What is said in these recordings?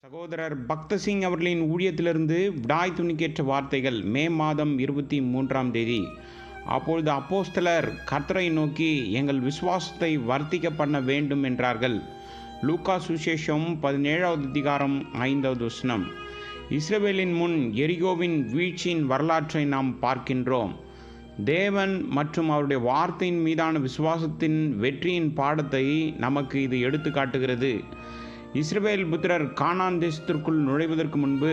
சகோதரர் பக்தசிங் அவர்களின் ஊழியத்திலிருந்து விடாய் துணிக்கேற்ற வார்த்தைகள் மே மாதம் 23ஆம் தேதி. அப்பொழுது அப்போஸ்தலர் கர்த்தரை நோக்கி எங்கள் விசுவாசத்தை வர்த்திக்க பண்ண வேண்டும் என்றார்கள். லூக்கா சுசேஷம் 17வது அதிகாரம் 5வது வசனம். இஸ்ரவேலின் முன் எரிகோவின் வீழ்ச்சியின் வரலாற்றை நாம் பார்க்கின்றோம். தேவன் மற்றும் அவருடைய வார்த்தையின் மீதான விசுவாசத்தின் வெற்றியின் பாடத்தை நமக்கு இது எடுத்து காட்டுகிறது. இஸ்ரவேல் புத்திரர் கானான் தேசத்திற்குள் நுழைவதற்கு முன்பு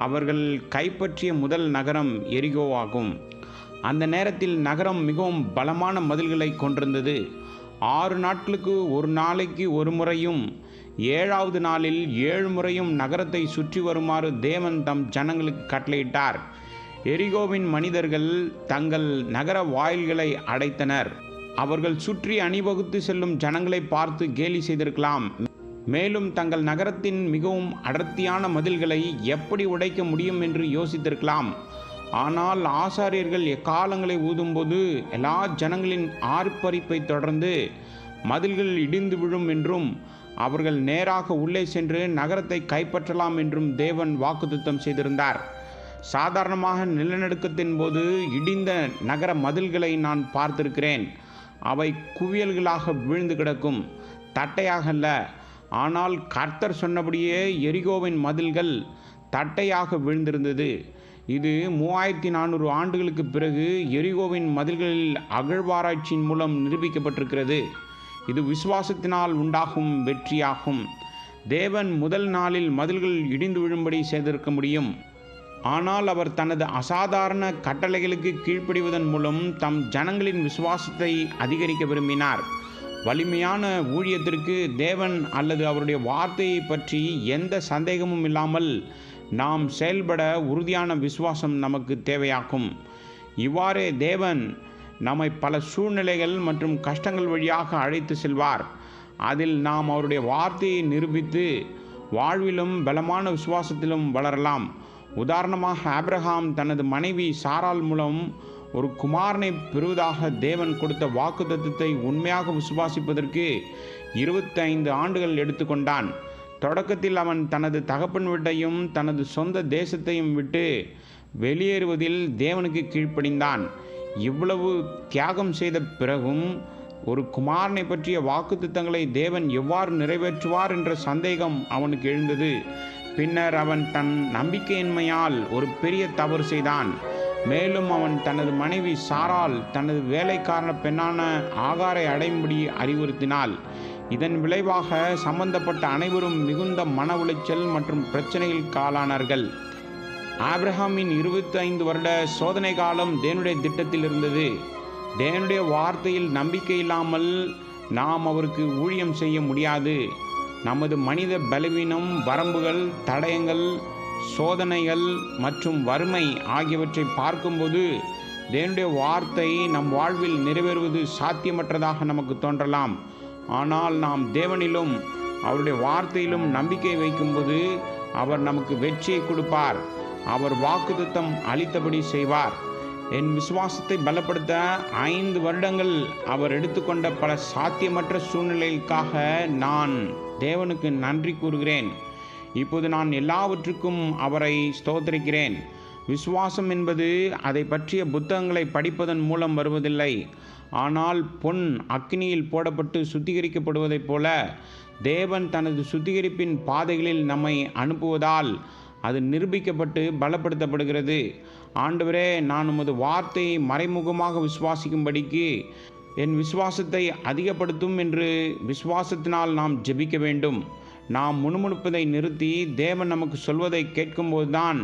அவர்கள் கைப்பற்றிய முதல் நகரம் எரிகோ ஆகும். அந்த நேரத்தில் நகரம் மிகவும் பலமான மதில்களை கொண்டிருந்தது. 6 நாட்களுக்கு ஒரு நாளைக்கு ஒரு முறையும் 7வது நாளில் 7 முறையும் நகரத்தை சுற்றி வருமாறு தேவன் தம் ஜனங்களுக்கு கட்டளையிட்டார். எரிகோவின் மனிதர்கள் தங்கள் நகர வாயில்களை அடைத்தனர். அவர்கள் சுற்றி அணிவகுத்து செல்லும் ஜனங்களை பார்த்து கேலி செய்திருக்கலாம். மேலும் தங்கள் நகரத்தின் மிகவும் அடர்த்தியான மதில்களை எப்படி உடைக்க முடியும் என்று யோசித்திருக்கலாம். ஆனால் ஆசாரியர்கள் எக்காலங்களை ஊதும்போது எல்லா ஜனங்களின் ஆர்ப்பரிப்பை தொடர்ந்து மதில்கள் இடிந்து விழும் என்றும் அவர்கள் நேராக உள்ளே சென்று நகரத்தை கைப்பற்றலாம் என்றும் தேவன் வாக்குத்தத்தம் செய்திருந்தார். சாதாரணமாக நிலநடுக்கத்தின் போது இடிந்த நகர மதில்களை நான் பார்த்திருக்கிறேன். அவை குவியல்களாக வீழ்ந்து கிடக்கும், தட்டையாக அல்ல. ஆனால் கர்த்தர் சொன்னபடியே எரிகோவின் மதில்கள் தட்டையாக வீழ்ந்திருந்தது. இது 3400 ஆண்டுகளுக்கு பிறகு எரிகோவின் மதில்களில் அகழ்வாராய்ச்சியின் மூலம் நிரூபிக்கப்பட்டிருக்கிறது. இது விசுவாசத்தினால் உண்டாகும் வெற்றியாகும். தேவன் முதல் நாளில் மதில்கள் இடிந்து விழும்படி செய்திருக்க முடியும். ஆனால் அவர் தனது அசாதாரண கட்டளைகளுக்கு கீழ்ப்படிவதன் மூலம் தம் ஜனங்களின் விசுவாசத்தை அதிகரிக்க விரும்பினார். வலிமையான ஊழியத்திற்கு தேவன் அல்லது அவருடைய வார்த்தையை பற்றி எந்த சந்தேகமும் இல்லாமல் நாம் செயல்பட உறுதியான விசுவாசம் நமக்கு தேவையாகும். இவ்வாறே தேவன் நம்மை பல சூழ்நிலைகள் மற்றும் கஷ்டங்கள் வழியாக அழைத்து செல்வார். அதில் நாம் அவருடைய வார்த்தையை நிரூபித்து வாழ்விலும் பலமான விசுவாசத்திலும் வளரலாம். உதாரணமாக ஆபிரகாம் தனது மனைவி சாராள் மூலம் ஒரு குமாரனை பெறுவதாக தேவன் கொடுத்த வாக்குத்தத்தத்தை உண்மையாக விசுவாசிப்பதற்கு 25 ஆண்டுகள் எடுத்துக்கொண்டான். தொடக்கத்தில் அவன் தனது தகப்பன் வீட்டையும் தனது சொந்த தேசத்தையும் விட்டு வெளியேறுவதில் தேவனுக்கு கீழ்ப்படிந்தான். இவ்வளவு தியாகம் செய்த பிறகும் ஒரு குமாரனை பற்றிய வாக்குத்தத்தங்களை தேவன் எவ்வாறு நிறைவேற்றுவார் என்ற சந்தேகம் அவனுக்கு எழுந்தது. பின்னர் அவன் தன் நம்பிக்கையின்மையால் ஒரு பெரிய தவறு செய்தான். மேலும் அவன் தனது மனைவி சாராள் தனது வேலைக்காரன பெண்ணான ஆகாரை அடையும்படி அறிவுறுத்தினாள். இதன் விளைவாக சம்பந்தப்பட்ட அனைவரும் மிகுந்த மன உளைச்சல் மற்றும் பிரச்சனைகளுக்கு ஆளானார்கள். ஆபிரகாமின் 25 வருட சோதனை காலம் தேவனுடைய திட்டத்தில் இருந்தது. தேவனுடைய வார்த்தையில் நம்பிக்கை இல்லாமல் நாம் அவருக்கு ஊழியம் செய்ய முடியாது. நமது மனித பலவீனம், வரம்புகள், தடயங்கள், சோதனைகள் மற்றும் வறுமை ஆகியவற்றை பார்க்கும்போது தேவனுடைய வார்த்தை நம் வாழ்வில் நிறைவேறுவது சாத்தியமற்றதாக நமக்கு தோன்றலாம். ஆனால் நாம் தேவனிலும் அவருடைய வார்த்தையிலும் நம்பிக்கை வைக்கும்போது அவர் நமக்கு வெற்றியை கொடுப்பார். அவர் வாக்குத்தத்தம் அளித்தபடி செய்வார். என் விசுவாசத்தை பலப்படுத்த 5 வருடங்கள் அவர் எடுத்துக்கொண்ட பல சாத்தியமற்ற சூழ்நிலைகளுக்காக நான் தேவனுக்கு நன்றி கூறுகிறேன். இப்போது நான் எல்லாவற்றுக்கும் அவரை ஸ்தோத்திரிக்கிறேன். விசுவாசம் என்பது அதை பற்றிய புத்தகங்களை படிப்பதன் மூலம் வருவதில்லை. ஆனால் பொன் அக்கினியில் போடப்பட்டு சுத்திகரிக்கப்படுவதைப் போல தேவன் தனது சுத்திகரிப்பின் பாதைகளில் நம்மை அனுப்புவதால் அது நிரூபிக்கப்பட்டு பலப்படுத்தப்படுகிறது. ஆண்டவரே, நான் உமது வார்த்தையை மறைமுகமாக விசுவாசிக்கும்படிக்கு என் விசுவாசத்தை அதிகப்படுத்தும் என்று விசுவாசத்தினால் நாம் ஜெபிக்க வேண்டும். நாம் முணுமுணுப்பதை நிறுத்தி தேவன் நமக்கு சொல்வதை கேட்கும்போதுதான்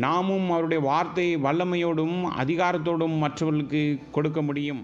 நாமும் அவருடைய வார்த்தையை வல்லமையோடும் அதிகாரத்தோடும் மற்றவர்களுக்கு கொடுக்க முடியும்.